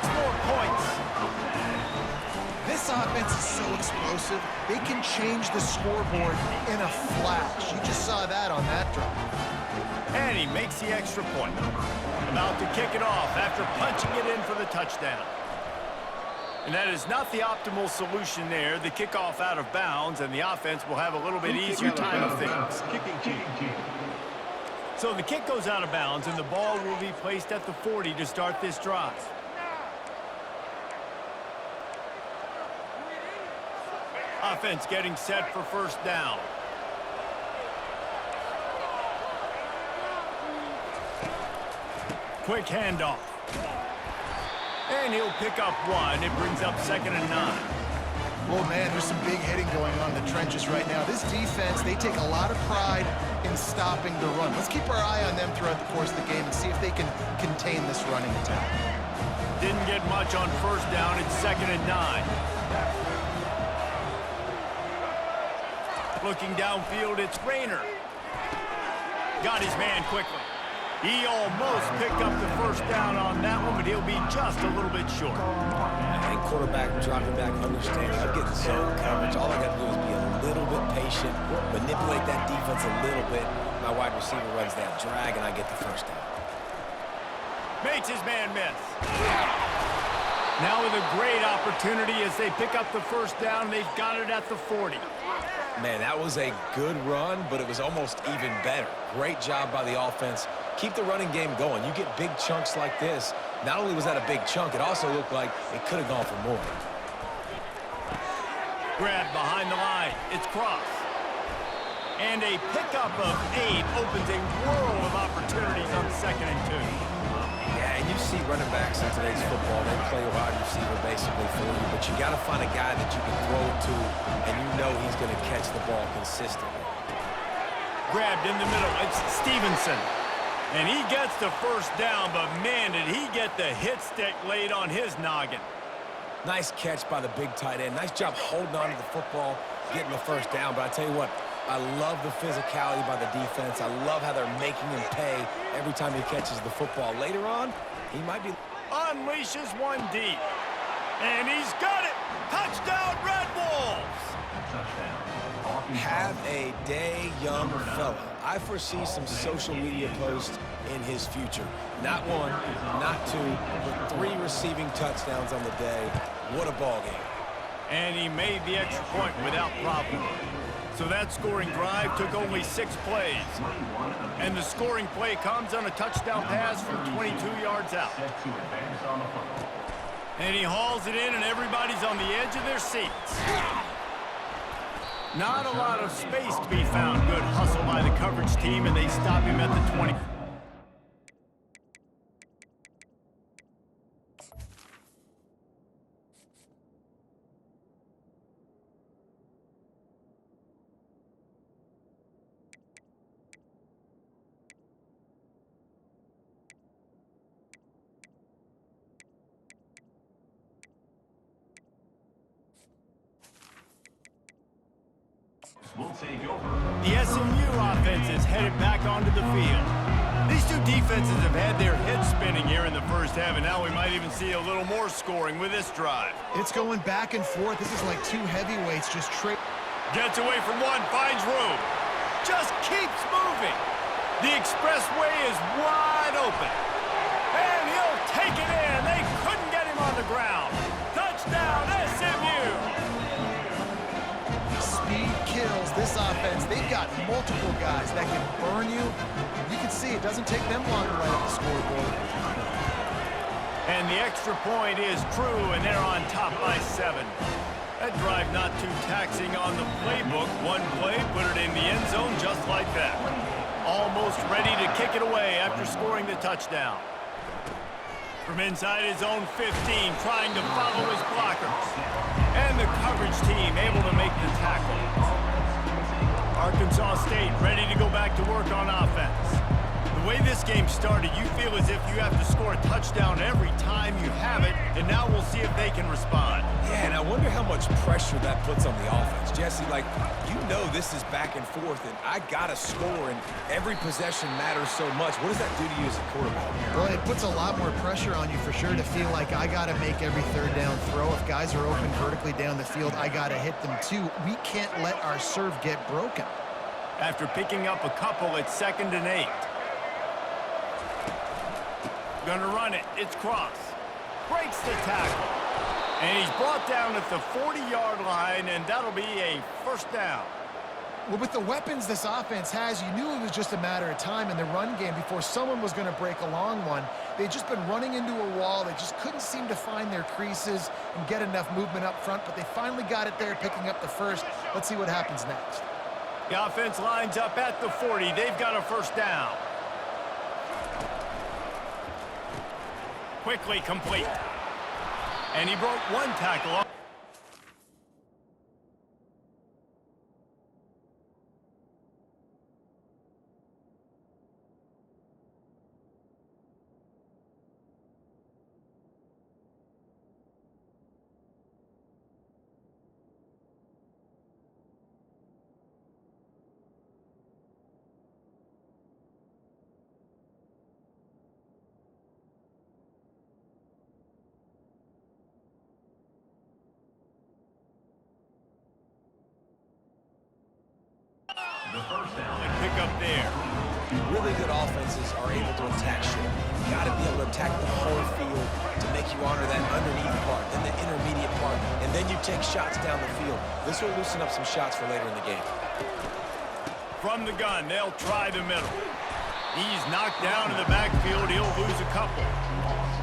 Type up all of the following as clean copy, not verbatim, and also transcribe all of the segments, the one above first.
more points. This offense is so explosive, they can change the scoreboard in a flash. You just saw that on that drive. And he makes the extra point. About to kick it off after punching it in for the touchdown. And that is not the optimal solution there. The kickoff out of bounds, and the offense will have a little bit easier time of things. So the kick goes out of bounds, and the ball will be placed at the 40 to start this drive. Offense getting set for first down. Quick handoff. And he'll pick up one. It brings up 2nd and 9. Oh, man, there's some big hitting going on in the trenches right now. This defense, they take a lot of pride in stopping the run. Let's keep our eye on them throughout the course of the game and see if they can contain this running attack. Didn't get much on first down. It's 2nd and 9. Looking downfield, it's Rayner. Got his man quickly. He almost picked up the first down on that one, but he'll be just a little bit short. I think quarterback dropping back understands. I'm getting zone coverage. All I got to do is be a little bit patient, manipulate that defense a little bit. My wide receiver runs that drag, and I get the first down. Makes his man miss. Now with a great opportunity as they pick up the first down. They've got it at the 40. Man, that was a good run, but it was almost even better. Great job by the offense. Keep the running game going. You get big chunks like this. Not only was that a big chunk, it also looked like it could have gone for more. Grab behind the line. It's Cross. And a pickup of 8 opens a world of opportunities on 2nd and 2. Yeah, and you see running backs in today's football, they play a wide receiver basically for you, but you got to find a guy that you can throw it to, and you know he's going to catch the ball consistently. Grabbed in the middle. It's Stevenson. And he gets the first down, but man, did he get the hit stick laid on his noggin. Nice catch by the big tight end. Nice job holding on to the football, getting the first down. But I tell you what, I love the physicality by the defense. I love how they're making him pay every time he catches the football. Later on, he might be... Unleashes one deep. And he's got it. Touchdown, Red Wolves. Have a day, young fella. I foresee some social media posts in his future. Not one, not two, but 3 receiving touchdowns on the day. What a ball game. And he made the extra point without problem. So that scoring drive took only 6 plays. And the scoring play comes on a touchdown pass from 22 yards out. And he hauls it in, and everybody's on the edge of their seats. Not a lot of space to be found. Good hustle by the coverage team, and they stop him at the 20. The SMU offense is headed back onto the field. These two defenses have had their heads spinning here in the first half, and now we might even see a little more scoring with this drive. It's going back and forth. This is like 2 heavyweights just Gets away from one, finds room. Just keeps moving. The expressway is wide open. And he'll take it in. They couldn't get him on the ground. Touchdown, SMU. speed kills. This offense, they've got multiple guys that can burn you. You can see it doesn't take them long to light up the scoreboard. And the extra point is true, and they're on top by 7. That drive not too taxing on the playbook. One play, put it in the end zone just like that. Almost ready to kick it away after scoring the touchdown. From inside his own 15, trying to follow his blockers. And the coverage team able to make the tackle. Arkansas State ready to go back to work on offense. The way this game started, you feel as if you have to score a touchdown every time you have it, and now we'll see if they can respond. Yeah, now wonder how much pressure that puts on the offense. Jesse, like, you know this is back and forth, and I got to score, and every possession matters so much. What does that do to you as a quarterback? Well, it puts a lot more pressure on you for sure to feel like I got to make every third down throw. If guys are open vertically down the field, I got to hit them too. We can't let our serve get broken. After picking up a couple, it's 2nd and 8. Gonna run it. It's Cross. Breaks the tackle. And he's brought down at the 40-yard line, and that'll be a first down. Well, with the weapons this offense has, you knew it was just a matter of time in the run game before someone was going to break a long one. They'd just been running into a wall. They just couldn't seem to find their creases and get enough movement up front, but they finally got it there, picking up the first. Let's see what happens next. The offense lines up at the 40. They've got a first down. Quickly complete. And he broke one tackle off. The first down and pick up there. Really good offenses are able to attack short. You got to be able to attack the whole field to make you honor that underneath part, then the intermediate part, and then you take shots down the field. This will loosen up some shots for later in the game. From the gun, they'll try the middle. He's knocked down in the backfield. He'll lose a couple.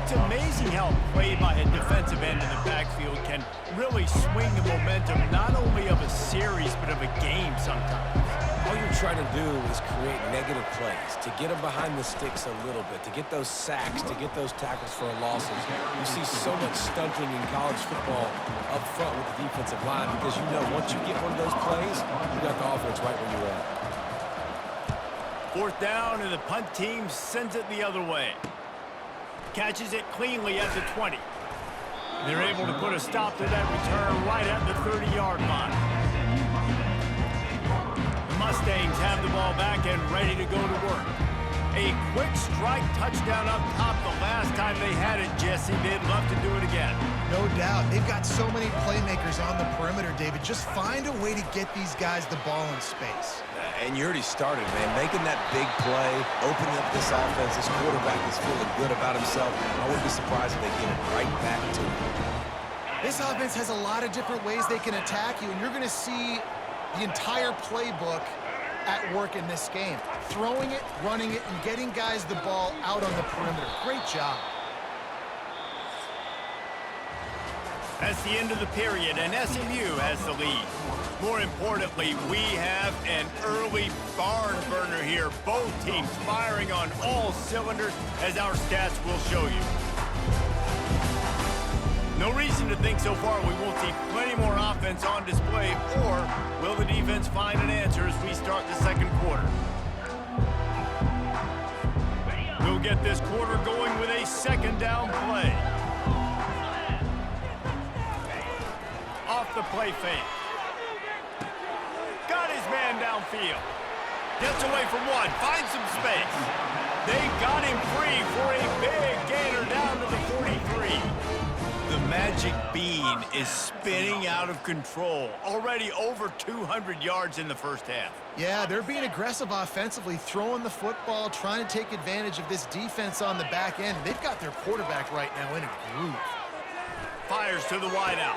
It's amazing how play by a defensive end in the backfield can really swing the momentum not only of a series but of a game sometimes. All you're trying to do is create negative plays, to get them behind the sticks a little bit, to get those sacks, to get those tackles for losses. You see so much stunting in college football up front with the defensive line because you know once you get one of those plays, you got the offense right where you're at. 4th down, and the punt team sends it the other way. Catches it cleanly at the 20. They're able to put a stop to that return right at the 30-yard line. The Mustangs have the ball back and ready to go to work. A quick strike touchdown up top the last time they had it, Jesse. They'd love to do it again. No doubt. They've got so many playmakers on the perimeter, David. Just find a way to get these guys the ball in space. And you already started, man. Making that big play, opening up this offense. This quarterback is feeling good about himself. I wouldn't be surprised if they get it right back to him. This offense has a lot of different ways they can attack you, and you're going to see the entire playbook at work in this game. Throwing it, running it, and getting guys the ball out on the perimeter. Great job. That's the end of the period, and SMU has the lead. More importantly, we have an early barn burner here. Both teams firing on all cylinders, as our stats will show you. No reason to think so far we won't see plenty more offense on display, or will the defense find an answer as we start the second quarter? We'll get this quarter going with a 2nd down play. Off the play fake. Got his man downfield. Gets away from one. Finds some space. They got him free for a big gainer down to the 43. The magic bean is spinning out of control. Already over 200 yards in the first half. Yeah, they're being aggressive offensively, throwing the football, trying to take advantage of this defense on the back end. They've got their quarterback right now in a groove. Fires to the wideout.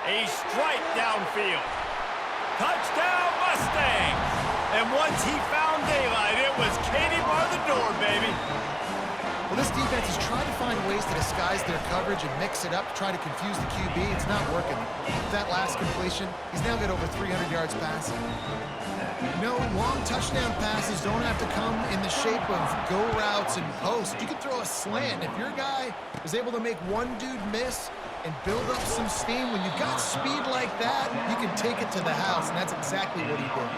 A strike downfield. Touchdown, Mustangs! And once he found daylight, it was Katie bar the door, baby. Well, this defense is trying to find ways to disguise their coverage and mix it up, try to confuse the QB. It's not working. With that last completion, he's now got over 300 yards passing. No, long touchdown passes don't have to come in the shape of go routes and posts. You can throw a slant. If your guy is able to make one dude miss and build up some steam, when you've got speed like that, you can take it to the house, and that's exactly what he did.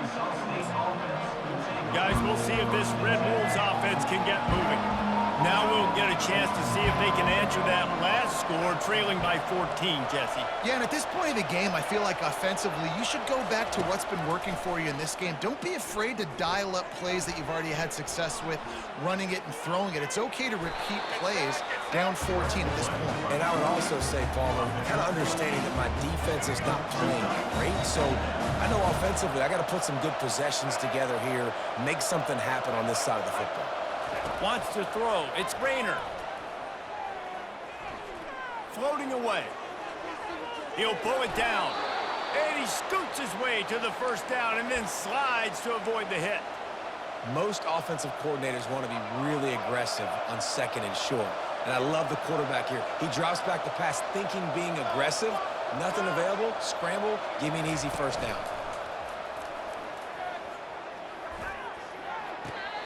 Guys, we'll see if this Red Wolves offense can get moving. Now we'll get a chance to see if they can answer that last score, trailing by 14, Jesse. Yeah, and at this point of the game, I feel like offensively, you should go back to what's been working for you in this game. Don't be afraid to dial up plays that you've already had success with, running it and throwing it. It's okay to repeat plays down 14 at this point. And I would also say, Palmer, kind of understanding that my defense is not playing great, so I know offensively I got to put some good possessions together here, make something happen on this side of the football. Wants to throw. It's Rayner. Floating away. He'll pull it down. And he scoots his way to the first down and then slides to avoid the hit. Most offensive coordinators want to be really aggressive on second and short. And I love the quarterback here. He drops back the pass thinking being aggressive. Nothing available. Scramble. Give me an easy first down.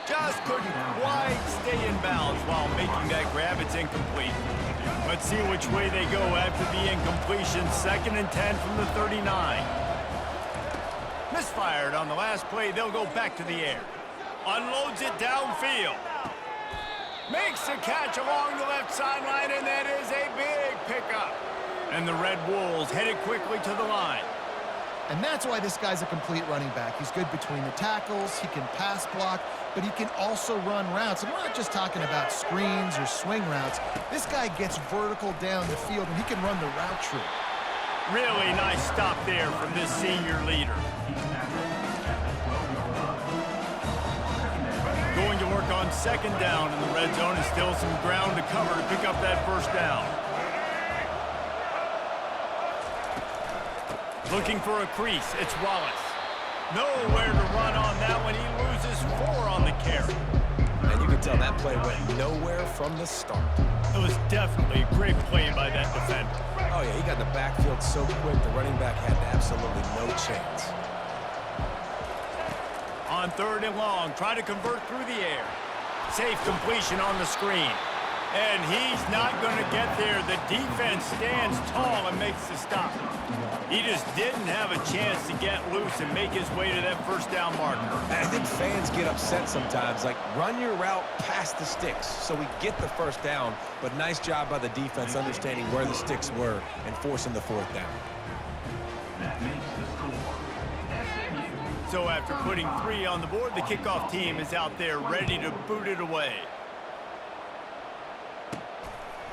Just couldn't quite stay in bounds while making that grab. It's incomplete. Let's see which way they go after the incompletion. 2nd and 10 from the 39. Misfired on the last play. They'll go back to the air. Unloads it downfield. Makes a catch along the left sideline, and that is a big pickup. And the Red Wolves headed quickly to the line. And that's why this guy's a complete running back. He's good between the tackles, he can pass block, but he can also run routes. And we're not just talking about screens or swing routes. This guy gets vertical down the field, and he can run the route tree. Really nice stop there from this senior leader. Going to work on 2nd down in the red zone, and still some ground to cover to pick up that first down. Looking for a crease, it's Wallace. Nowhere to run on that one. He loses 4 on the carry. And you can tell that play went nowhere from the start. It was definitely a great play by that defender. Oh, yeah, he got in the backfield so quick, the running back had absolutely no chance. On 3rd and long, try to convert through the air. Safe completion on the screen. And he's not going to get there. The defense stands tall and makes the stop. He just didn't have a chance to get loose and make his way to that first down marker. And I think fans get upset sometimes, like, run your route past the sticks. So we get the first down, but nice job by the defense understanding where the sticks were and forcing the 4th down. So after putting 3 on the board, the kickoff team is out there ready to boot it away.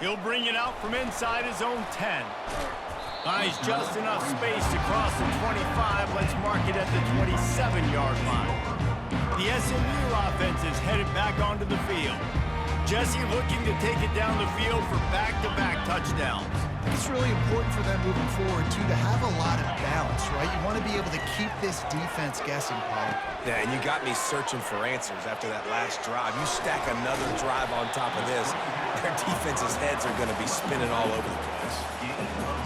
He'll bring it out from inside his own 10. Finds just enough space to cross the 25. Let's mark it at the 27-yard line. The SMU offense is headed back onto the field. Jesse looking to take it down the field for back-to-back touchdowns. I think it's really important for them moving forward, too, to have a lot of balance, right? You want to be able to keep this defense guessing, Paul. Yeah, and you got me searching for answers after that last drive. You stack another drive on top of this, their defense's heads are going to be spinning all over the place.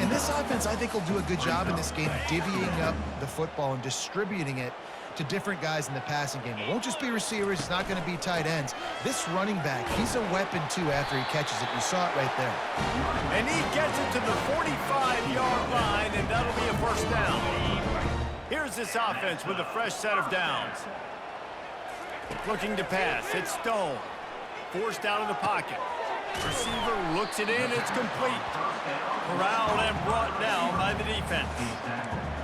And this offense, I think, will do a good job in this game divvying up the football and distributing it to different guys in the passing game. It won't just be receivers. It's not going to be tight ends. This running back, he's a weapon, too, after he catches it. You saw it right there. And he gets it to the 45-yard line, and that'll be a first down. Here's this offense with a fresh set of downs. Looking to pass. It's Stone. Forced out of the pocket. Receiver looks it in. It's complete. Corralled and brought down by the defense.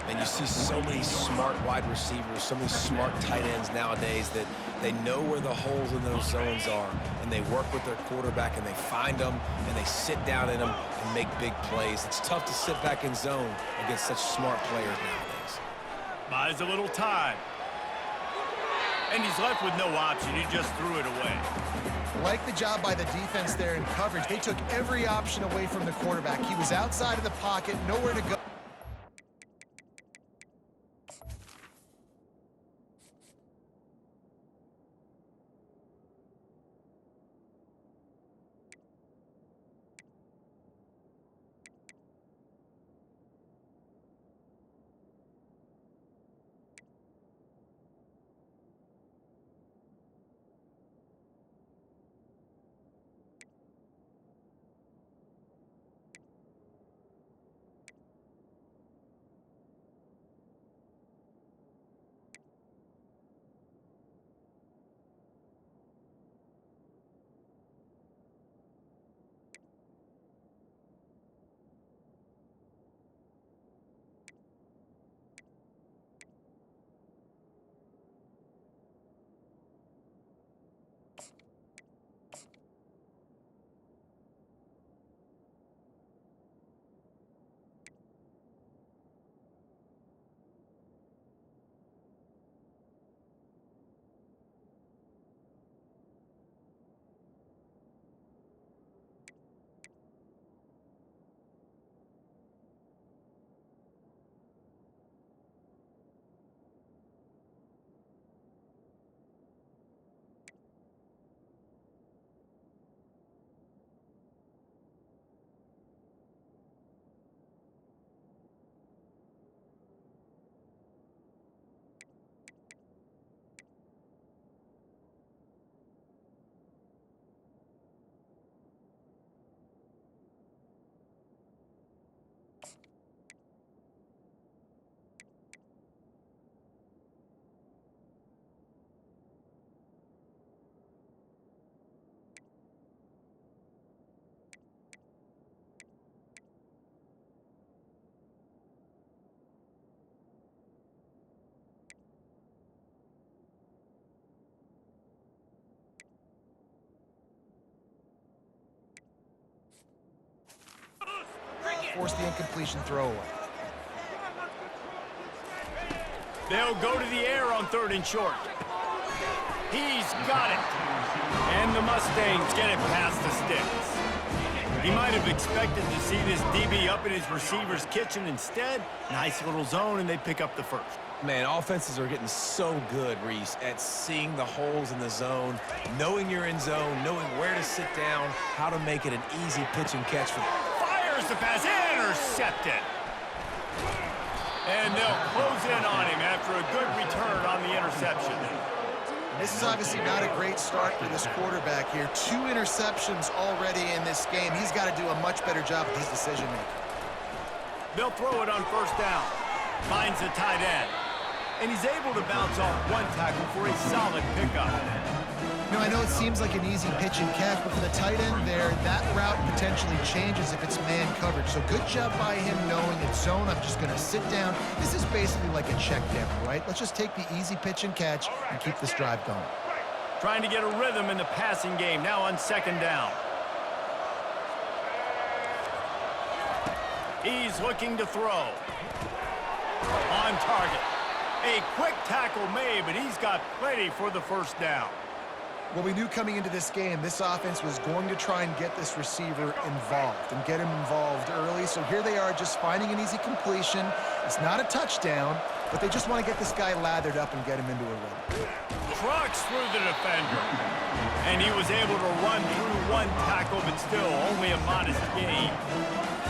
And you see so many smart wide receivers, so many smart tight ends nowadays that they know where the holes in those zones are, and they work with their quarterback, and they find them, and they sit down in them and make big plays. It's tough to sit back in zone against such smart players nowadays. Buys a little time. And he's left with no option. He just threw it away. Like the job by the defense there in coverage. They took every option away from the quarterback. He was outside of the pocket, nowhere to go. force the incompletion throwaway. They'll go to the air on 3rd and short. He's got it. And the Mustangs get it past the sticks. He might have expected to see this DB up in his receiver's kitchen. Instead, nice little zone, and they pick up the first. Man, offenses are getting so good, Reese, at seeing the holes in the zone, knowing you're in zone, knowing where to sit down, how to make it an easy pitch and catch. Fires the pass, intercepted. And they'll close in on him after a good return on the interception. This is obviously not a great start for this quarterback here. 2 interceptions already in this game. He's got to do a much better job with his decision-making. They'll throw it on 1st down. Finds the tight end. And he's able to bounce off 1 tackle for a solid pickup. You know, I know it seems like an easy pitch and catch, but for the tight end there, that route potentially changes if it's man coverage. So good job by him knowing it's zone. I'm just going to sit down. This is basically like a check down, right? Let's just take the easy pitch and catch and keep this drive going. Trying to get a rhythm in the passing game, now on 2nd down. He's looking to throw. On target. A quick tackle made, but he's got plenty for the 1st down. Well, we knew coming into this game, this offense was going to try and get this receiver involved and get him involved early. So here they are just finding an easy completion. It's not a touchdown, but they just want to get this guy lathered up and get him into a rhythm. Trucks through the defender. And he was able to run through 1 tackle, but still only a modest gain.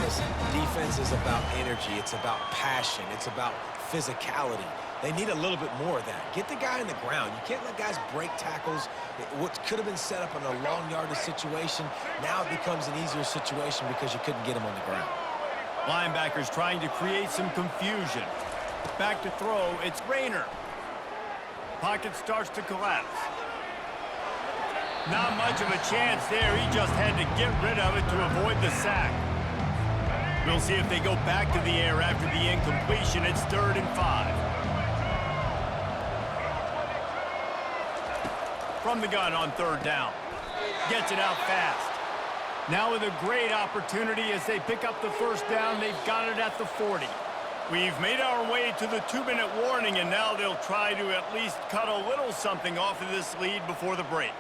Listen, defense is about energy. It's about passion. It's about physicality. They need a little bit more of that. Get the guy in the ground. You can't let guys break tackles. What could have been set up in a long yardage situation, now it becomes an easier situation because you couldn't get him on the ground. Linebackers trying to create some confusion. Back to throw, it's Rayner. Pocket starts to collapse. Not much of a chance there. He just had to get rid of it to avoid the sack. We'll see if they go back to the air after the incompletion. It's 3rd and 5. From the gun on 3rd down. Gets it out fast. Now with a great opportunity as they pick up the 1st down. They've got it at the 40. We've made our way to the 2-minute warning, and now they'll try to at least cut a little something off of this lead before the break.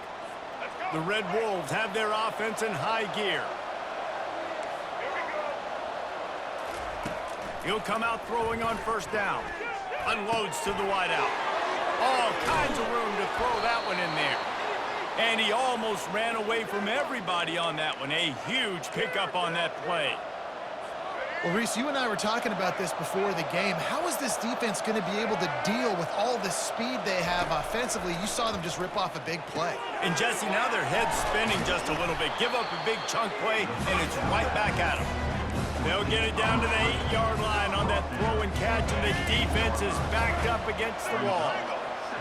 The Red Wolves have their offense in high gear. He'll come out throwing on 1st down. Unloads to the wideout. All kinds of room to throw that one in there. And he almost ran away from everybody on that one. A huge pickup on that play. Well, Reese, you and I were talking about this before the game. How is this defense going to be able to deal with all the speed they have offensively? You saw them just rip off a big play. And Jesse, now their head's spinning just a little bit. Give up a big chunk play, and it's right back at them. They'll get it down to the 8-yard line on that throw and catch, and the defense is backed up against the wall.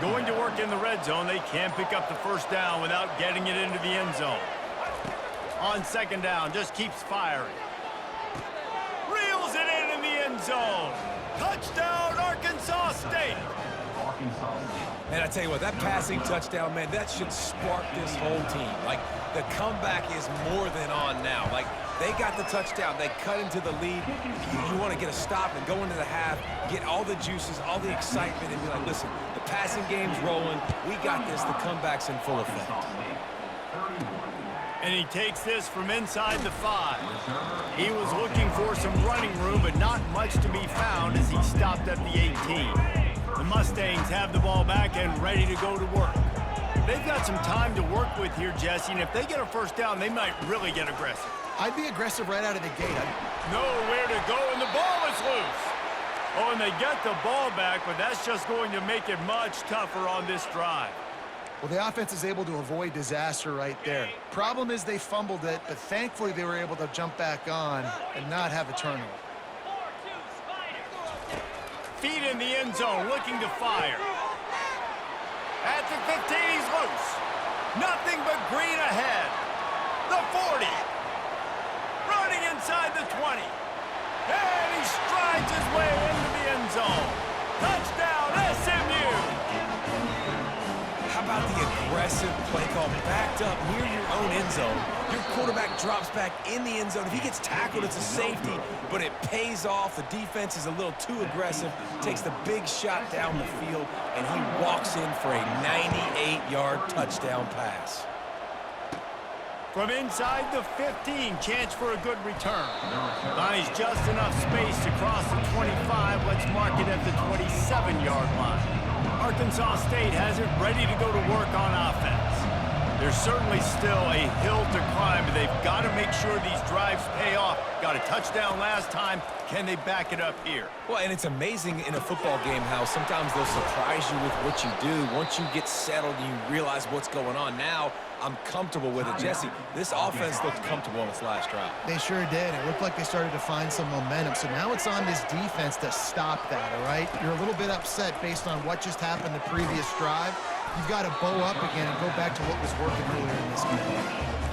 Going to work in the red zone, they can't pick up the 1st down without getting it into the end zone. On 2nd down, just keeps firing. Reels it in the end zone. Touchdown, Arkansas State. Man, I tell you what, that passing touchdown, man, that should spark this whole team. Like, the comeback is more than on now. Like, they got the touchdown. They cut into the lead. You want to get a stop and go into the half, get all the juices, all the excitement, and be like, listen, the passing game's rolling. We got this. The comeback's in full effect. And he takes this from inside the 5. He was looking for some running room, but not much to be found as he stopped at the 18. The Mustangs have the ball back and ready to go to work. They've got some time to work with here, Jesse, and if they get a 1st down, they might really get aggressive. I'd be aggressive right out of the gate. Nowhere to go, and the ball is loose. Oh, and they get the ball back, but that's just going to make it much tougher on this drive. Well, the offense is able to avoid disaster right there. Problem is they fumbled it, but thankfully they were able to jump back on and not have a turnover. Feet in the end zone, looking to fire. At the 15, he's loose. Nothing but green ahead. The 40. Running inside the 20. And he strides his way into the end zone. Touchdown, SMU. How about the aggressive play call backed up near your own end zone. Your quarterback drops back in the end zone. If he gets tackled, it's a safety, but it pays off. The defense is a little too aggressive, takes the big shot down the field, and he walks in for a 98-yard touchdown pass. From inside the 15, chance for a good return. Finds just enough space to cross the 25. Let's mark it at the 27-yard line. Arkansas State has it ready to go to work on offense. There's certainly still a hill to climb, but they've got to make sure these drives pay off. Got a touchdown last time. Can they back it up here? Well, and it's amazing in a football game how sometimes they'll surprise you with what you do. Once you get settled, you realize what's going on. Now, I'm comfortable with it. Jesse, this offense looked comfortable on its last drive. They sure did. It looked like they started to find some momentum. So now it's on this defense to stop that, all right? You're a little bit upset based on what just happened the previous drive. You've got to bow up again and go back to what was working earlier in this game.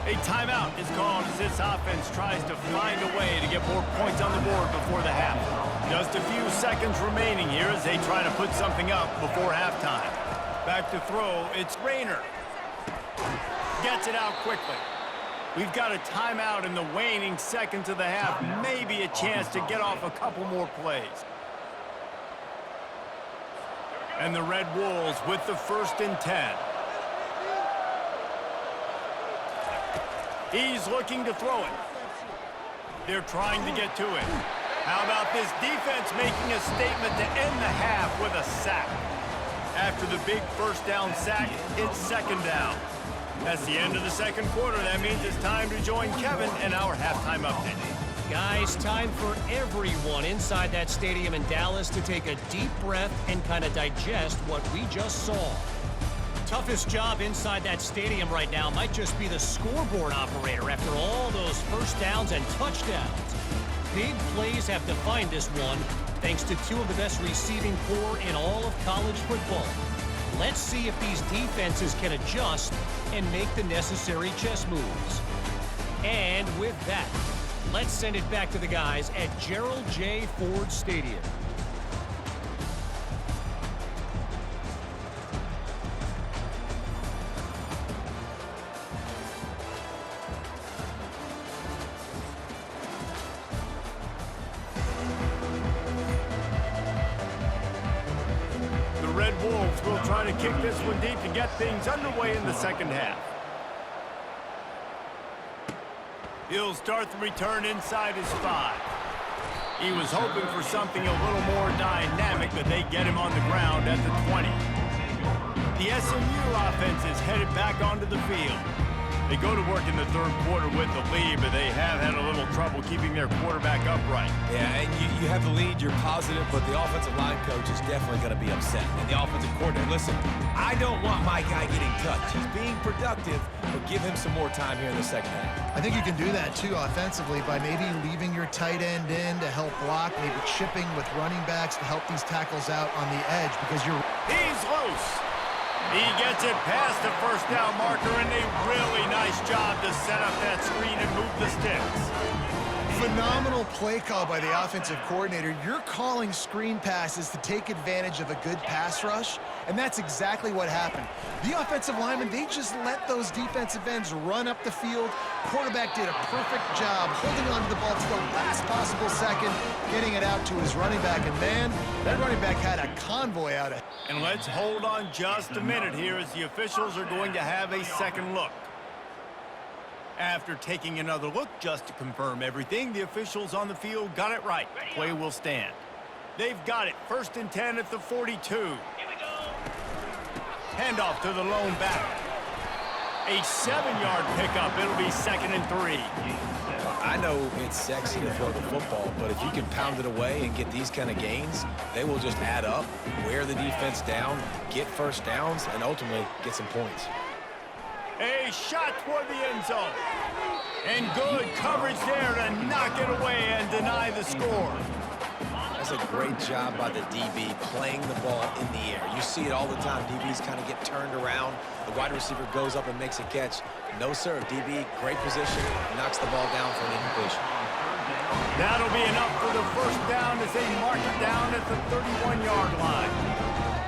A timeout is called as this offense tries to find a way to get more points on the board before the half. Just a few seconds remaining here as they try to put something up before halftime. Back to throw, it's Rayner. Gets it out quickly. We've got a timeout in the waning seconds of the half. Maybe a chance to get off a couple more plays. And the Red Wolves with the 1st and 10. He's looking to throw it. They're trying to get to it. How about this defense making a statement to end the half with a sack? After the big 1st down sack, it's 2nd down. That's the end of the 2nd quarter. That means it's time to join Kevin in our halftime update. Guys, time for everyone inside that stadium in Dallas to take a deep breath and kind of digest what we just saw. Toughest job inside that stadium right now might just be the scoreboard operator after all those 1st downs and touchdowns. Big plays have defined this one, thanks to 2 of the best receiving corps in all of college football. Let's see if these defenses can adjust and make the necessary chess moves. And with that, let's send it back to the guys at Gerald J. Ford Stadium. The Red Wolves will try to kick this one deep to get things underway in the 2nd half. He'll start the return inside his 5. He was hoping for something a little more dynamic, but they get him on the ground at the 20. The SMU offense is headed back onto the field. They go to work in the 3rd quarter with the lead, but they have had a little trouble keeping their quarterback upright. Yeah, and you have the lead, you're positive, but the offensive line coach is definitely going to be upset. And the offensive coordinator, listen, I don't want my guy getting touched. He's being productive, but give him some more time here in the 2nd half. I think you can do that, too, offensively, by maybe leaving your tight end in to help block, maybe chipping with running backs to help these tackles out on the edge because you're... He's loose. He gets it past the 1st down marker, and a really nice job to set up that screen and move the sticks. Phenomenal play call by the offensive coordinator. You're calling screen passes to take advantage of a good pass rush, and that's exactly what happened. The offensive linemen, they just let those defensive ends run up the field. Quarterback did a perfect job holding on to the ball to the last possible second, getting it out to his running back, and man, that running back had a convoy out of. And let's hold on just a minute here as the officials are going to have a second look. After taking another look just to confirm everything, the officials on the field got it right. Play will stand. They've got it. 1st and 10 at the 42. Handoff to the lone back. A 7-yard pickup. It'll be 2nd and 3. I know it's sexy to throw the football, but if you can pound it away and get these kind of gains, they will just add up, wear the defense down, get 1st downs, and ultimately get some points. A shot toward the end zone. And good coverage there to knock it away and deny the score. That's a great job by the DB playing the ball in the air. You see it all the time. DBs kind of get turned around. The wide receiver goes up and makes a catch. No, sir. DB, great position, knocks the ball down for an incompletion. That'll be enough for the 1st down as they mark it down at the 31-yard line.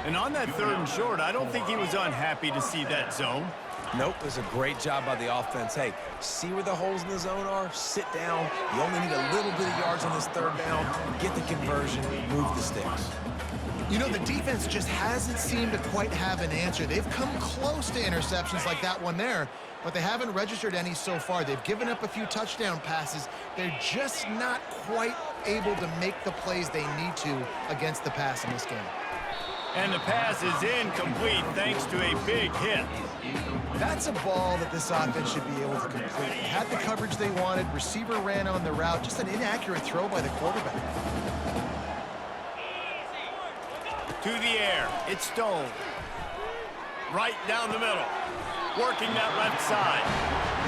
And on that 3rd and short, I don't think he was unhappy to see that zone. Nope, it was a great job by the offense. Hey, see where the holes in the zone are? Sit down. You only need a little bit of yards on this 3rd down. Get the conversion, move the sticks. You know, the defense just hasn't seemed to quite have an answer. They've come close to interceptions like that one there, but they haven't registered any so far. They've given up a few touchdown passes. They're just not quite able to make the plays they need to against the pass in this game. And the pass is incomplete thanks to a big hit. That's a ball that this offense should be able to complete. They had the coverage they wanted. Receiver ran on the route. Just an inaccurate throw by the quarterback. To the air. It's Stone. Right down the middle. Working that left side.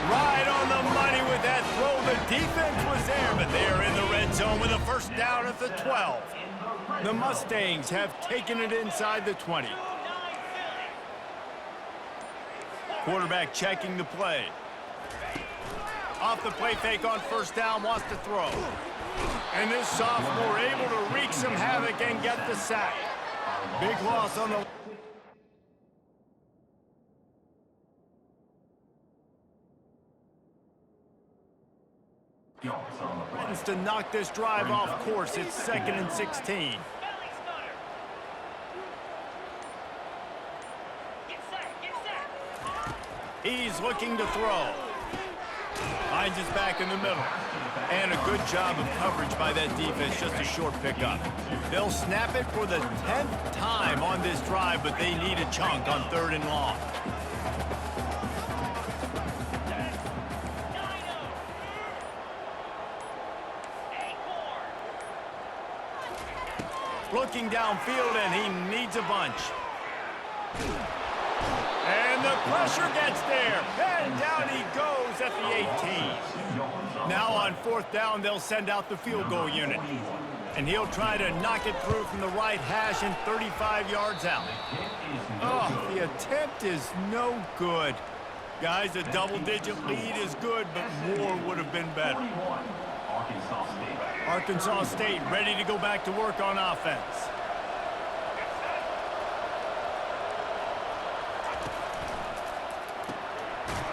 Right on the money with that throw. The defense was there, but they are in the red zone with a 1st down at the 12. The Mustangs have taken it inside the 20. Quarterback checking the play. Off the play fake on 1st down, wants to throw. And this sophomore able to wreak some havoc and get the sack. Big loss on the... Threatens to knock this drive off course. It's 2nd and 16. He's looking to throw. Finds his back in the middle. And a good job of coverage by that defense, just a short pickup. They'll snap it for the 10th time on this drive, but they need a chunk on 3rd and long. Looking downfield, and he needs a bunch. And the pressure gets there. And down he goes at the 18. Now on 4th down, they'll send out the field goal unit. And he'll try to knock it through from the right hash and 35 yards out. Oh, the attempt is no good. Guys, a double-digit lead is good, but more would have been better. Arkansas State ready to go back to work on offense.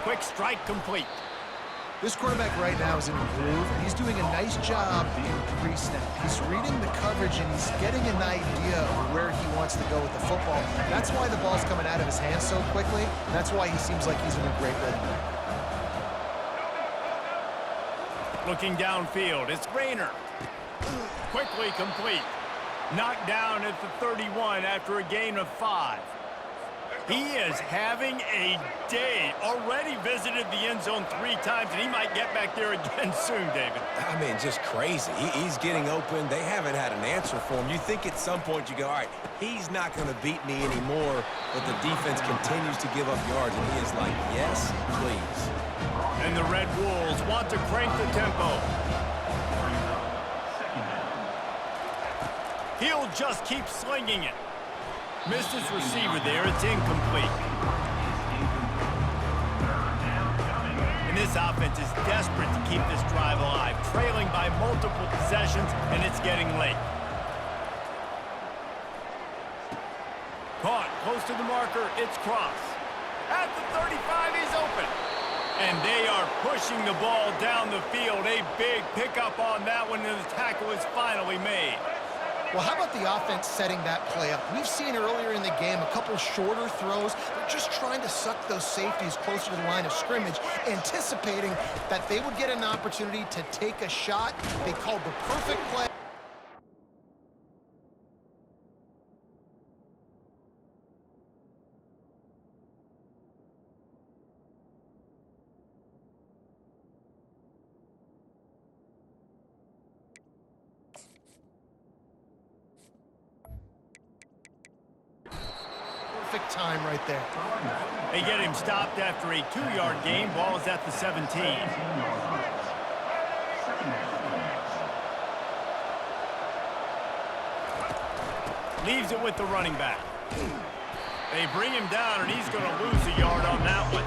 Quick strike complete. This quarterback right now is in a groove, and he's doing a nice job in pre-snap. He's reading the coverage, and he's getting an idea of where he wants to go with the football. That's why the ball's coming out of his hands so quickly. That's why he seems like he's in a great rhythm. Looking downfield, it's Rayner. Quickly complete. Knocked down at the 31 after a gain of 5. He is having a day. Already visited the end zone 3 times, and he might get back there again soon, David. I mean, just crazy. He's getting open. They haven't had an answer for him. You think at some point you go, all right, he's not going to beat me anymore, but the defense continues to give up yards, and he is like, yes, please. And the Red Wolves want to crank the tempo. He'll just keep slinging it. Missed his receiver there. It's incomplete. And this offense is desperate to keep this drive alive, trailing by multiple possessions, and it's getting late. Caught close to the marker. It's Cross. At the 35, he's open. And they are pushing the ball down the field. A big pickup on that one, and the tackle is finally made. Well, how about the offense setting that play up? We've seen earlier in the game a couple shorter throws. They're just trying to suck those safeties closer to the line of scrimmage, anticipating that they would get an opportunity to take a shot. They called the perfect play. Time right there. They get him stopped after a 2-yard gain. Ball is at the 17. Leaves it with the running back. They bring him down, and he's going to lose a yard on that one.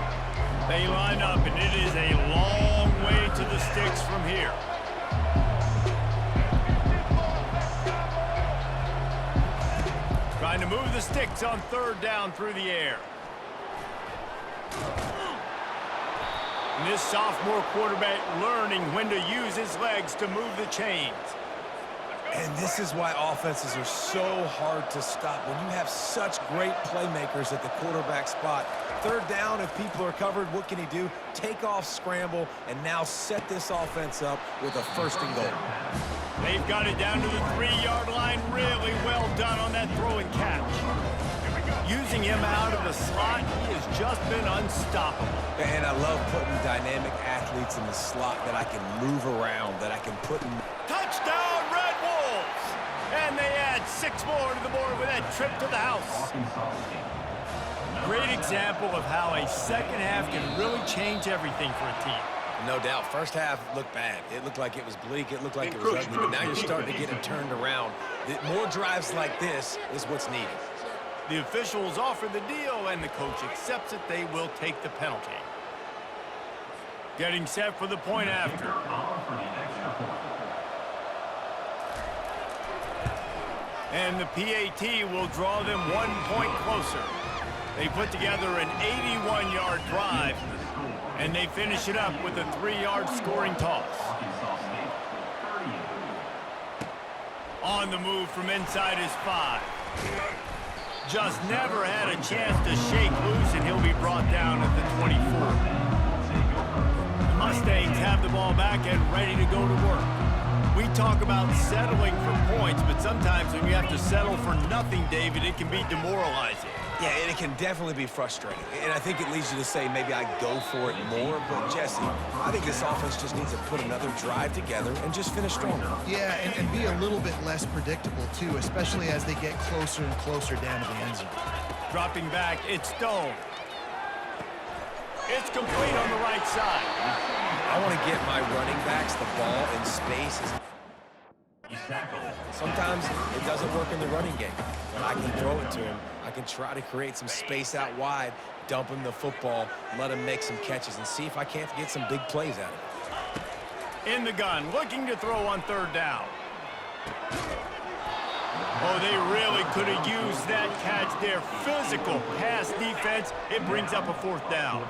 They line up, and it is a long way to the sticks from here. Trying to move the sticks on third down through the air. And this sophomore quarterback learning when to use his legs to move the chains. And this is why offenses are so hard to stop. When you have such great playmakers at the quarterback spot, third down, if people are covered, what can he do? Take off, scramble, and now set this offense up with a 1st and goal. They've got it down to the 3-yard line. Really well done on that throw and catch. Using him out of the slot, he has just been unstoppable. And I love putting dynamic athletes in the slot that I can move around, that I can put in. Touchdown, Red Wolves! And they add 6 more to the board with that trip to the house. Great example of how a second half can really change everything for a team. No doubt. First half looked bad. It looked like it was bleak. It looked like it was ugly. But now you're starting to get it turned around. More drives like this is what's needed. The officials offer the deal, and the coach accepts it. They will take the penalty. Getting set for the point after. And the PAT will draw them 1 point closer. They put together an 81-yard drive, and they finish it up with a 3-yard scoring toss. On the move from inside his 5. Just never had a chance to shake loose, and he'll be brought down at the 24. The Mustangs have the ball back and ready to go to work. We talk about settling for points, but sometimes when you have to settle for nothing, David, it can be demoralizing. Yeah, and it can definitely be frustrating. And I think it leads you to say maybe I go for it more. But, Jesse, I think this offense just needs to put another drive together and just finish stronger. Yeah, and be a little bit less predictable, too, especially as they get closer and closer down to the end zone. Dropping back, it's Stone. It's complete on the right side. I want to get my running backs the ball in space. Sometimes it doesn't work in the running game, but I can throw it to him. I can try to create some space out wide, dump him the football, let him make some catches, and see if I can't get some big plays out of it. In the gun, looking to throw on third down. Oh, they really could have used that catch there. Physical pass defense. It brings up a 4th down.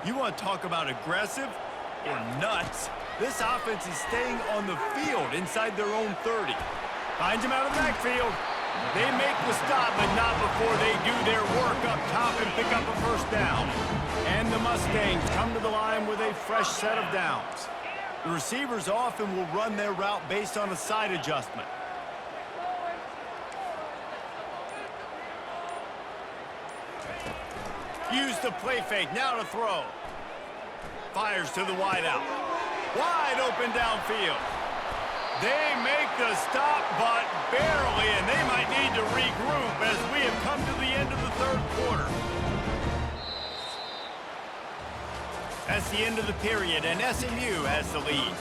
You want to talk about aggressive or nuts? This offense is staying on the field inside their own 30. Finds him out of the backfield. They make the stop, but not before they do their work up top and pick up a 1st down. And the Mustangs come to the line with a fresh set of downs. The receivers often will run their route based on a side adjustment. Use the play fake, now to throw. Fires to the wideout. Wide open downfield. They make the stop, but barely, and they might need to regroup as we have come to the end of the 3rd quarter. That's the end of the period, and SMU has the lead.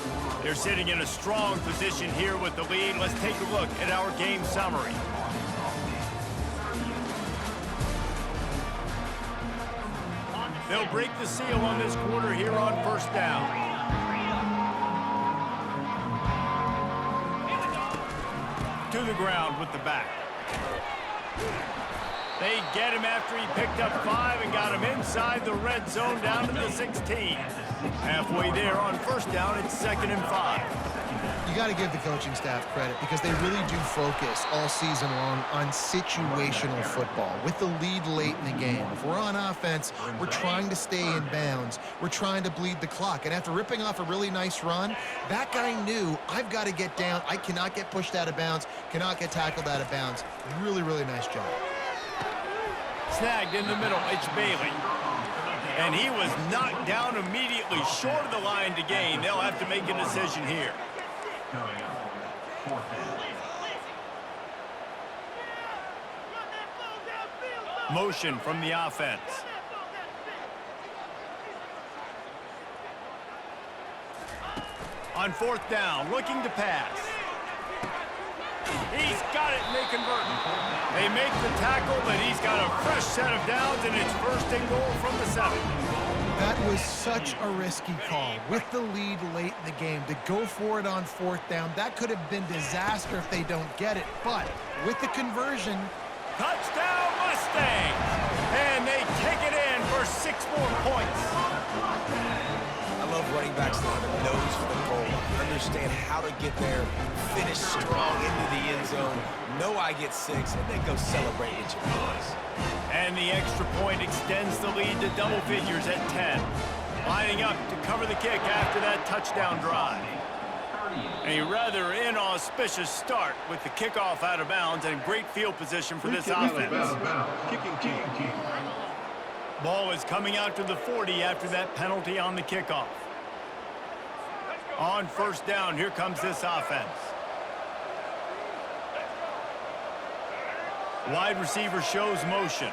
They're sitting in a strong position here with the lead. Let's take a look at our game summary. They'll break the seal on this quarter here on 1st down. To the ground with the back. They get him after he picked up 5 and got him inside the red zone down to the 16. Halfway there on 1st down, it's 2nd and 5. You got to give the coaching staff credit because they really do focus all season long on situational football with the lead late in the game. If we're on offense, we're trying to stay in bounds. We're trying to bleed the clock. And after ripping off a really nice run, that guy knew, I've got to get down. I cannot get pushed out of bounds, cannot get tackled out of bounds. Really, really nice job. Snagged in the middle, it's Bailey. And he was knocked down immediately short of the line to gain. They'll have to make a decision here. Motion from the offense. On 4th down, looking to pass. He's got it, and they convert. They make the tackle, but he's got a fresh set of downs, and it's 1st and goal from the 7. That was such a risky call. With the lead late in the game, to go for it on 4th down, that could have been disaster if they don't get it. But with the conversion, Touchdown Mustangs! And they take it in for 6 more points. I love running backs that have a nose for the goal line. Understand how to get there, finish strong into the end zone, know I get 6, and then go celebrate with your boys. And the extra point extends the lead to double figures at 10. Lining up to cover the kick after that touchdown drive. A rather inauspicious start with the kickoff out of bounds and great field position for this offense. Ball is coming out to the 40 after that penalty on the kickoff. On first down, here comes this offense. Wide receiver shows motion.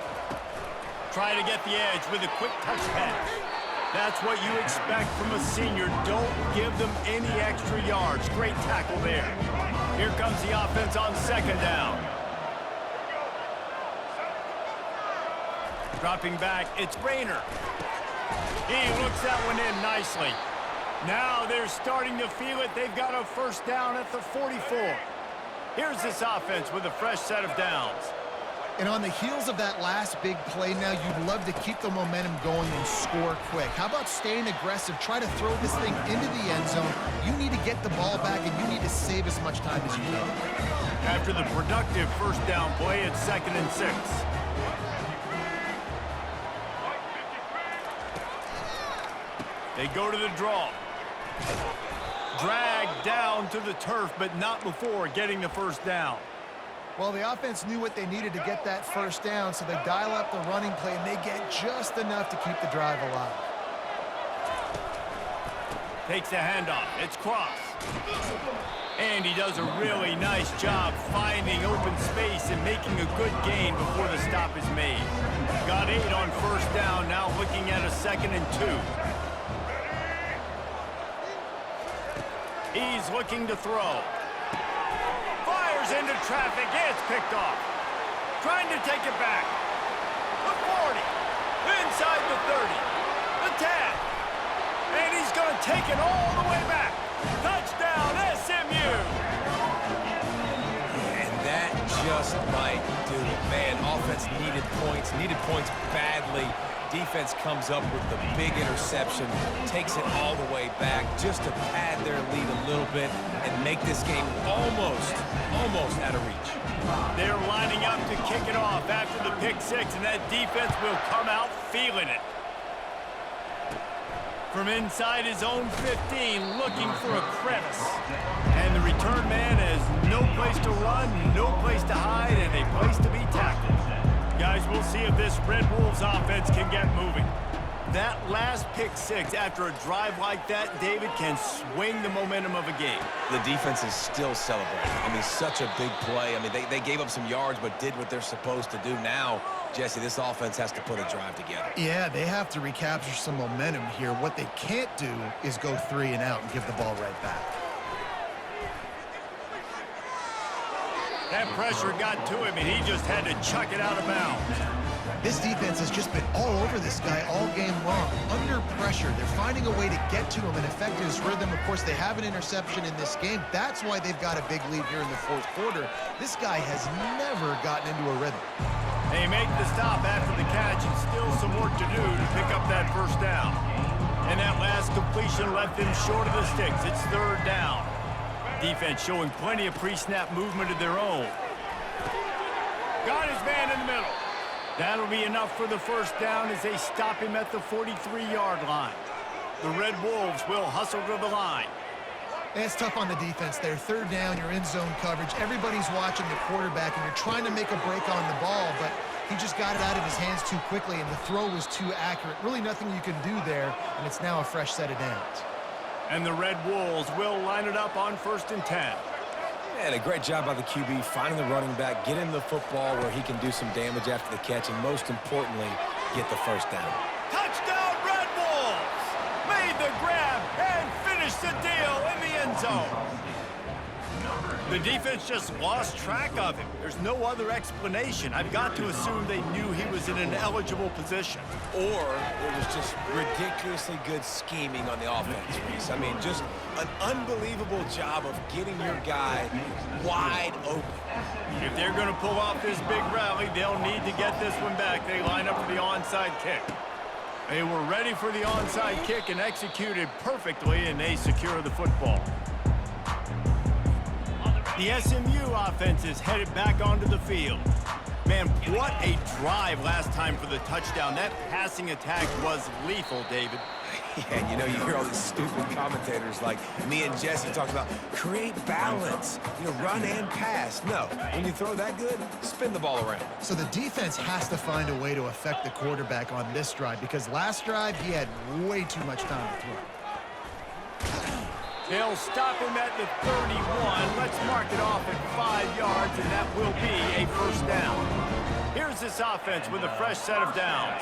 Try to get the edge with a quick touch pass. That's what you expect from a senior. Don't give them any extra yards. Great tackle there. Here comes the offense on second down. Dropping back, it's Rayner. He looks that one in nicely. Now they're starting to feel it. They've got a first down at the 44. Here's this offense with a fresh set of downs. And on the heels of that last big play now, you'd love to keep the momentum going and score quick. How about staying aggressive? Try to throw this thing into the end zone. You need to get the ball back, and you need to save as much time as you can. After the productive first down play, it's 2nd and 6. They go to the draw. Dragged down to the turf, but not before getting the first down. Well, the offense knew what they needed to get that first down, so they dial up the running play, and they get just enough to keep the drive alive. Takes a handoff. It's Cross. And he does a really nice job finding open space and making a good gain before the stop is made. Got 8 on first down, now looking at a 2nd and 2. He's looking to throw. Fires into traffic. It's picked off. Trying to take it back. The 40. Inside the 30. The 10. And he's going to take it all the way back. Touchdown, SMU. And that just might do it. Man, offense needed points badly. Defense comes up with the big interception, takes it all the way back just to pad their lead a little bit and make this game almost out of reach. They're lining up to kick it off after the pick 6, and that defense will come out feeling it. From inside his own 15, looking for a crevice. And the return man has no place to run, no place to hide, and a place to be tackled. Guys, we'll see if this Red Wolves offense can get moving. That last pick 6 after a drive like that, David, can swing the momentum of a game. The defense is still celebrating. I mean, such a big play. I mean, they gave up some yards but did what they're supposed to do. Now, Jesse, this offense has to put a drive together. Yeah, they have to recapture some momentum here. What they can't do is go 3 and out and give the ball right back. That pressure got to him, and he just had to chuck it out of bounds. This defense has just been all over this guy all game long. Under pressure, they're finding a way to get to him and affect his rhythm. Of course, they have an interception in this game. That's why they've got a big lead here in the 4th quarter. This guy has never gotten into a rhythm. They make the stop after the catch, and still some work to do to pick up that first down. And that last completion left them short of the sticks. It's 3rd down. Defense showing plenty of pre-snap movement of their own. Got his man in the middle. That'll be enough for the first down as they stop him at the 43-yard line. The Red Wolves will hustle to the line. It's tough on the defense there. 3rd down, you're in zone coverage. Everybody's watching the quarterback, and you're trying to make a break on the ball, but he just got it out of his hands too quickly, and the throw was too accurate. Really nothing you can do there, and it's now a fresh set of downs. And the Red Wolves will line it up on 1st and 10. And a great job by the QB, finding the running back, getting the football where he can do some damage after the catch, and most importantly, get the first down. Touchdown, Red Wolves! Made the grab and finished the deal in the end zone. The defense just lost track of him. There's no other explanation. I've got to assume they knew he was in an eligible position. Or it was just ridiculously good scheming on the offense, Reese. I mean, just an unbelievable job of getting your guy wide open. If they're going to pull off this big rally, they'll need to get this one back. They line up for the onside kick. They were ready for the onside kick and executed perfectly, and they secure the football. The SMU offense is headed back onto the field. Man, what a drive last time for the touchdown. That passing attack was lethal, David. Yeah, and you know, you hear all these stupid commentators like me and Jesse talk about create balance, you know, run and pass. No, when you throw that good, spin the ball around. So the defense has to find a way to affect the quarterback on this drive because last drive he had way too much time to throw. They'll stop him at the 31. Let's mark it off at 5 yards, and that will be a first down. Here's this offense with a fresh set of downs.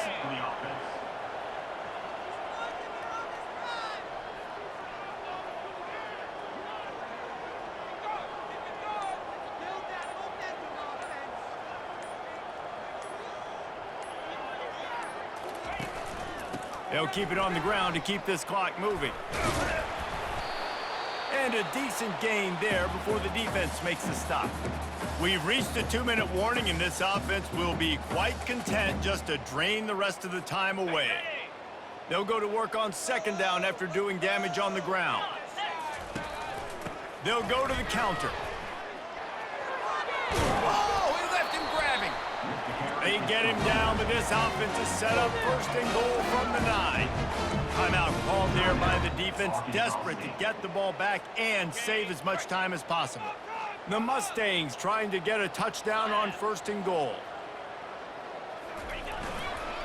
They'll keep it on the ground to keep this clock moving. And a decent gain there before the defense makes the stop. We've reached a 2-minute warning, and this offense will be quite content just to drain the rest of the time away. They'll go to work on second down after doing damage on the ground. They'll go to the counter. Whoa, he left him grabbing. They get him down, but this offense is set up first and goal from the 9. Timeout called there by the defense, desperate to get the ball back and save as much time as possible. The Mustangs trying to get a touchdown on first and goal.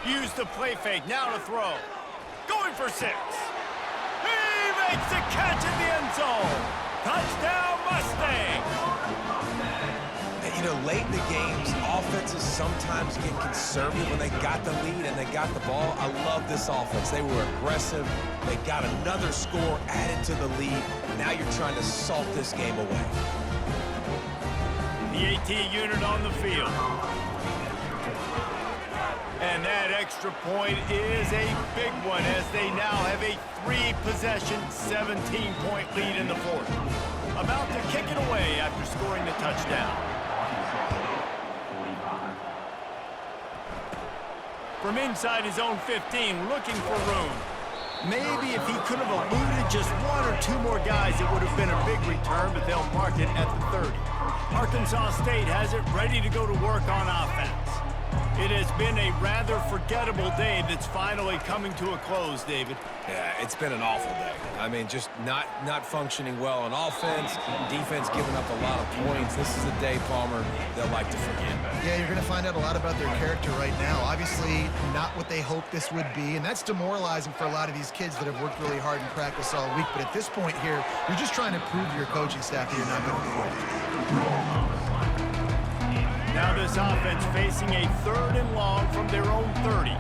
Use the play fake, now to throw. Going for 6. He makes the catch in the end zone. Touchdown Mustangs. You know, late in the games, offenses sometimes get conservative when they got the lead and they got the ball. I love this offense. They were aggressive. They got another score added to the lead. Now you're trying to salt this game away. The AT unit on the field. And that extra point is a big one as they now have a 3-possession, 17-point lead in the fourth. About to kick it away after scoring the touchdown. From inside his own 15, looking for room. Maybe if he could have eluded just 1 or 2 more guys, it would have been a big return, but they'll mark it at the 30. Arkansas State has it ready to go to work on offense. It has been a rather forgettable day that's finally coming to a close, David. Yeah, it's been an awful day. I mean, just not functioning well on offense, defense giving up a lot of points. This is a day, Palmer, they'll like to forget. Yeah, you're going to find out a lot about their character right now. Obviously, not what they hoped this would be, and that's demoralizing for a lot of these kids that have worked really hard in practice all week. But at this point here, you're just trying to prove to your coaching staff that you're not going to quit. Now this offense facing a 3rd and long from their own 30.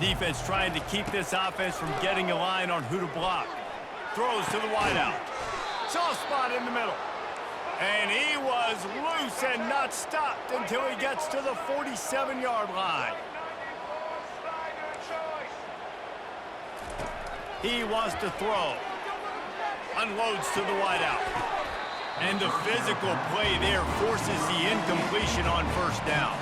Defense trying to keep this offense from getting a line on who to block. Throws to the wideout. Soft spot in the middle. And he was loose and not stopped until he gets to the 47-yard line. He wants to throw. Unloads to the wideout. And the physical play there forces the incompletion on first down.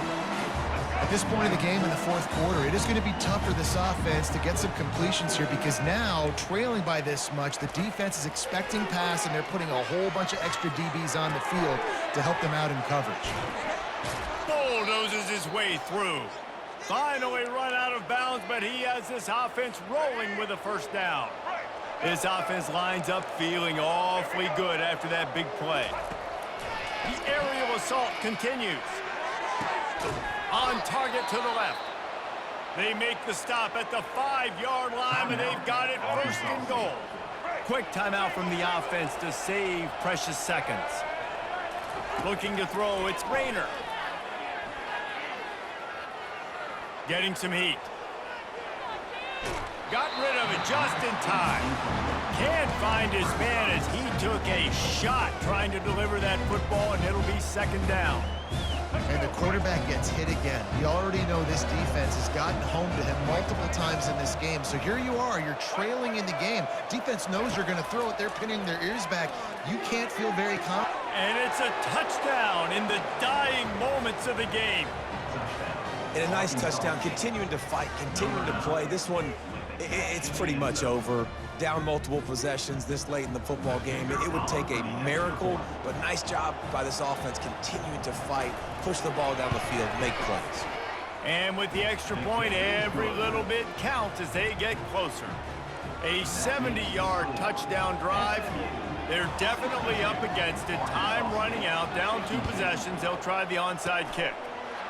At this point of the game in the fourth quarter, it is going to be tough for this offense to get some completions here because now, trailing by this much, the defense is expecting pass and they're putting a whole bunch of extra DBs on the field to help them out in coverage. Bulldozes his way through. Finally run out of bounds, but he has this offense rolling with a first down. This offense lines up feeling awfully good after that big play. The aerial assault continues. On target to the left. They make the stop at the 5-yard line, and they've got it first and goal. Quick timeout from the offense to save precious seconds. Looking to throw, it's Rayner. Getting some heat. Got rid of it just in time. Can't find his man as he took a shot trying to deliver that football, and it'll be second down. And the quarterback gets hit again. You already know this defense has gotten home to him multiple times in this game. So here you are, you're trailing in the game. Defense knows you're going to throw it. They're pinning their ears back. You can't feel very confident. And it's a touchdown in the dying moments of the game. And a nice touchdown, continuing to fight, continuing to play. This one, it's pretty much over. Down multiple possessions this late in the football game. It would take a miracle, but nice job by this offense continuing to fight, push the ball down the field, make plays. And with the extra point, every little bit counts as they get closer. A 70-yard touchdown drive. They're definitely up against it. Time running out, down 2 possessions. They'll try the onside kick.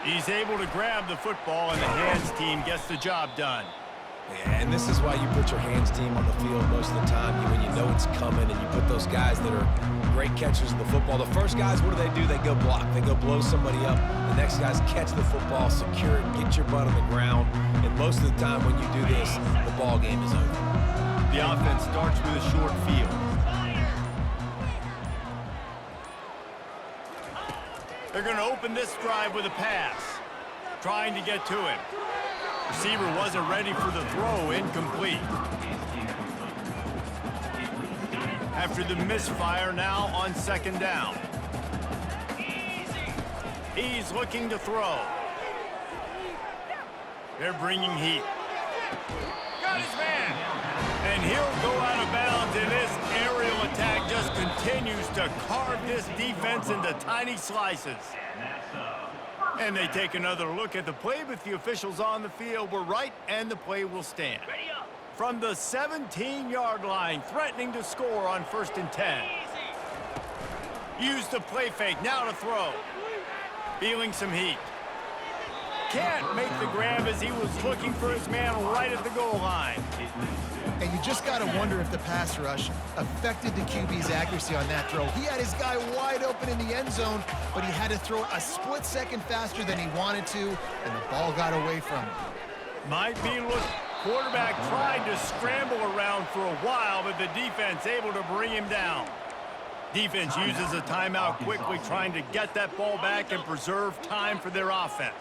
He's able to grab the football, and the hands team gets the job done. Yeah, and this is why you put your hands team on the field most of the time when you know it's coming, and you put those guys that are great catchers of the football. The first guys, what do? They go block. They go blow somebody up. The next guys catch the football, secure it, get your butt on the ground. And most of the time when you do this, the ball game is over. The offense starts with a short field. They're going to open this drive with a pass, trying to get to him. Receiver wasn't ready for the throw, incomplete. After the misfire, now on second down. He's looking to throw. They're bringing heat. Got his man. And he'll go out of bounds, and this aerial attack just continues to carve this defense into tiny slices. And they take another look at the play, but the officials on the field were right, and the play will stand. From the 17-yard line, threatening to score on 1st and 10. Use the play fake, now to throw. Feeling some heat. Can't make the grab as he was looking for his man right at the goal line. And you just got to wonder if the pass rush affected the QB's accuracy on that throw. He had his guy wide open in the end zone, but he had to throw it a split second faster than he wanted to, and the ball got away from him. Might be look. Quarterback tried to scramble around for a while, but the defense able to bring him down. Defense uses a timeout quickly, trying to get that ball back and preserve time for their offense.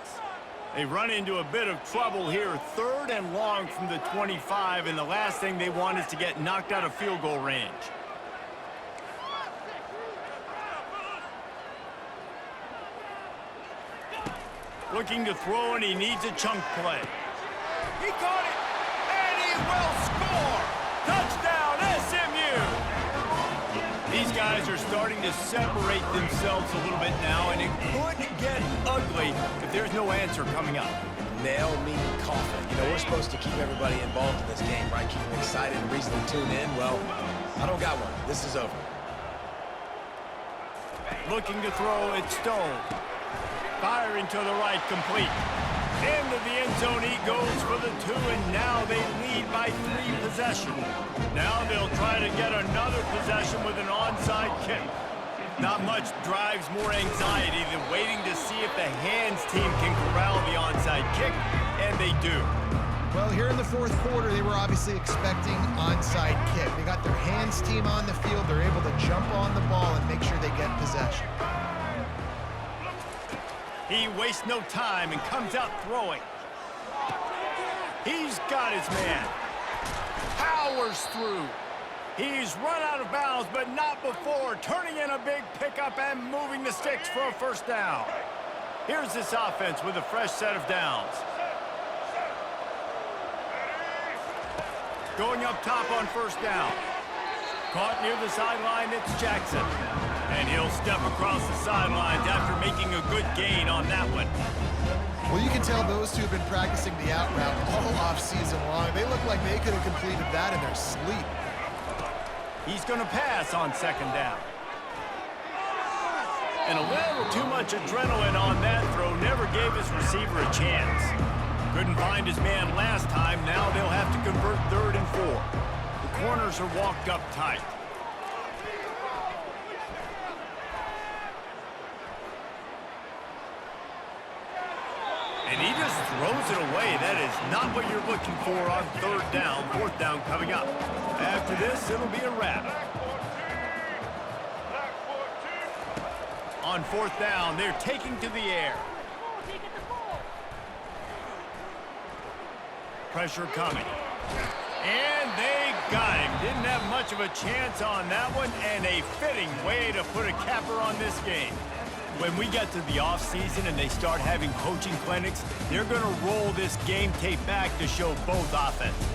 They run into a bit of trouble here, 3rd and long from the 25, and the last thing they want is to get knocked out of field goal range. Looking to throw, and he needs a chunk play. He caught it, and he will score! Touchdown, SMU! These guys are starting to separate themselves a little bit now, and it could get ugly if there's no answer coming up. Nail me coffin. You know, we're supposed to keep everybody involved in this game, right? Keep them excited and reason to tune in. Well, I don't got one. This is over. Looking to throw, it's Stone. Firing to the right, complete. Into the end zone he goes for the 2, and now they lead by 3 possessions. Now they'll try to get another possession with an onside kick. Not much drives more anxiety than waiting to see if the hands team can corral the onside kick, and they do. Well, here in the 4th quarter, they were obviously expecting onside kick. They got their hands team on the field. They're able to jump on the ball and make sure they get possession. He wastes no time and comes out throwing. He's got his man. Powers through. He's run out of bounds, but not before. Turning in a big pickup and moving the sticks for a 1st down. Here's this offense with a fresh set of downs. Going up top on 1st down. Caught near the sideline, it's Jackson. And he'll step across the sidelines after making a good gain on that one. Well, you can tell those two have been practicing the out route all off-season long. They look like they could have completed that in their sleep. He's going to pass on 2nd down. And a little too much adrenaline on that throw never gave his receiver a chance. Couldn't find his man last time. Now they'll have to convert 3rd and 4. The corners are walked up tight. And he just throws it away. That is not what you're looking for on third down. Fourth down coming up. After this, it'll be a wrap. On fourth down, they're taking to the air. Pressure coming. And they got him. Didn't have much of a chance on that one, and a fitting way to put a capper on this game. When we get to the offseason and they start having coaching clinics, they're going to roll this game tape back to show both offenses.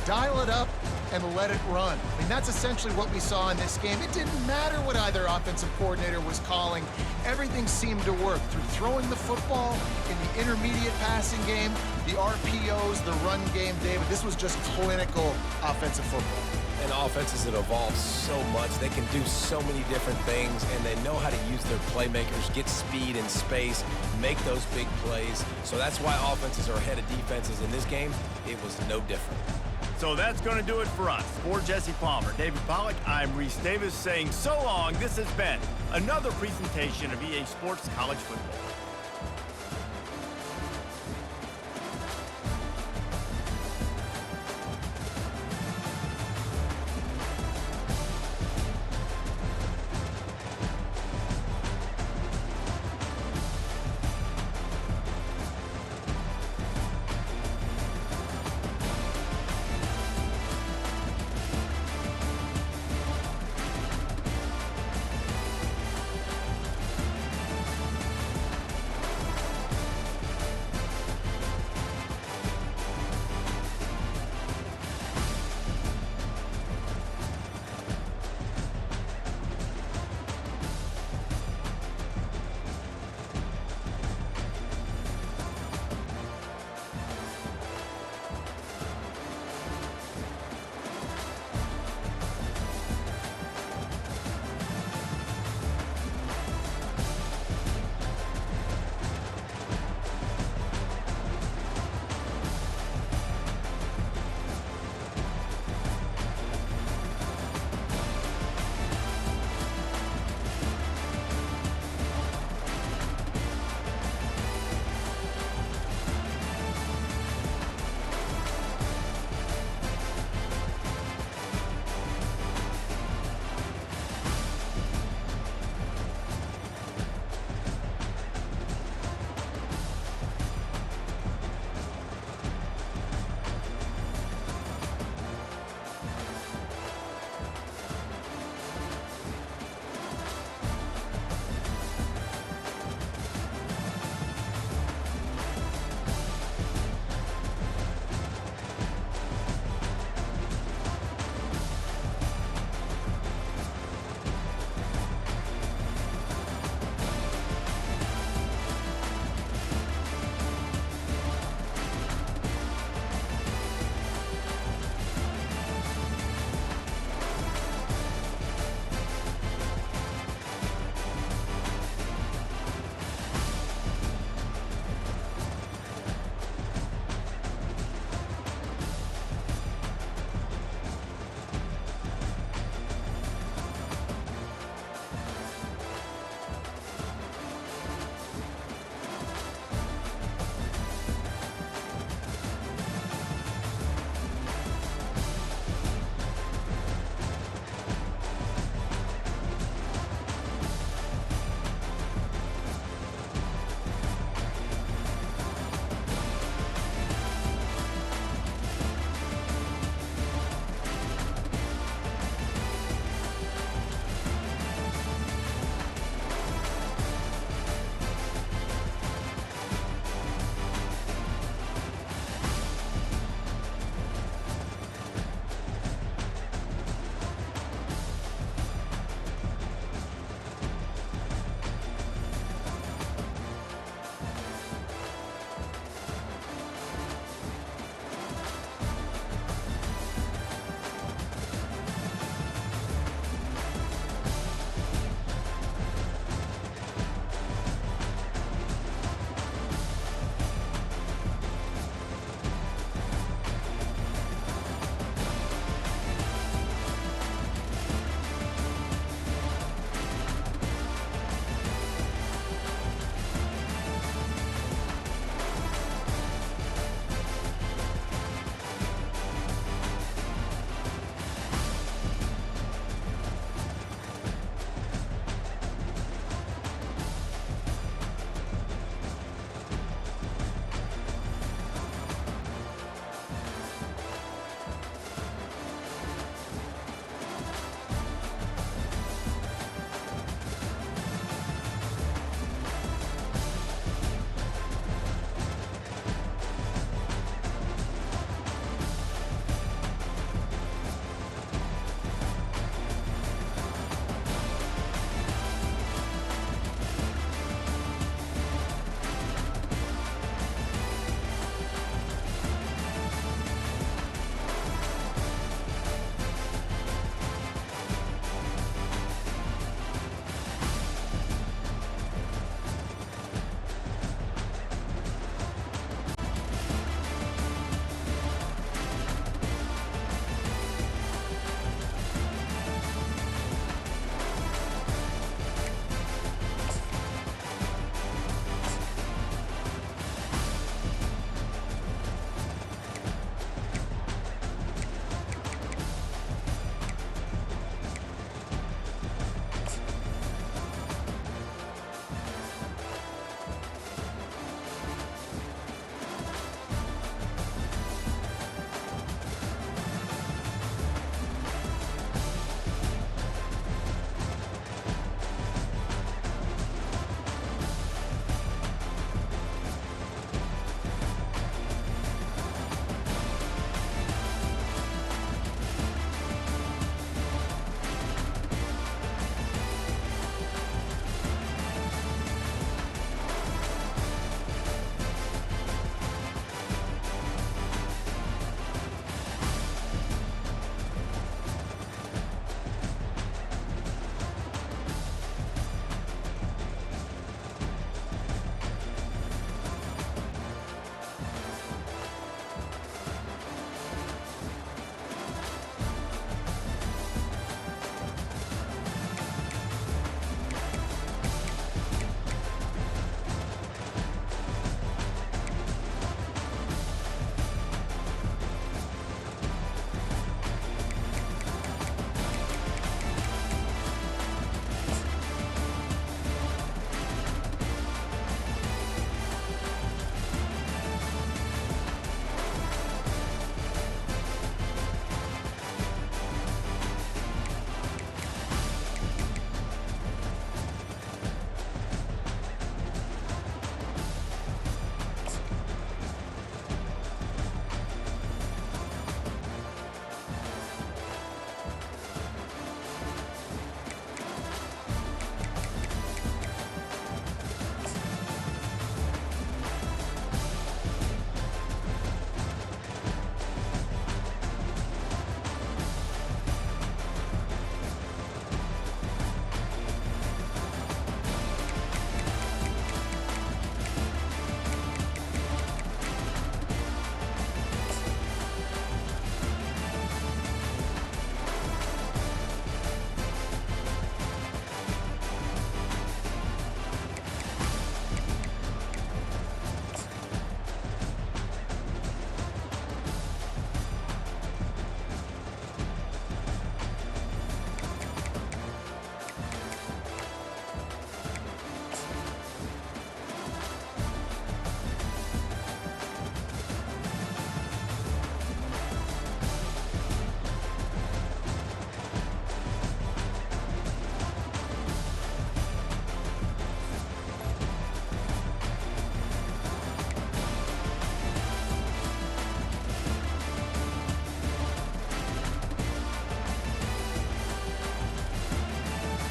Dial it up and let it run. I mean, that's essentially what we saw in this game. It didn't matter what either offensive coordinator was calling. Everything seemed to work through throwing the football in the intermediate passing game, the RPOs, the run game. David, this was just clinical offensive football. And offenses that evolve so much, they can do so many different things, and they know how to use their playmakers, get speed and space, make those big plays. So that's why offenses are ahead of defenses in this game. It was no different. So that's going to do it for us. For Jesse Palmer, David Pollack, I'm Reese Davis saying so long. This has been another presentation of EA Sports College Football.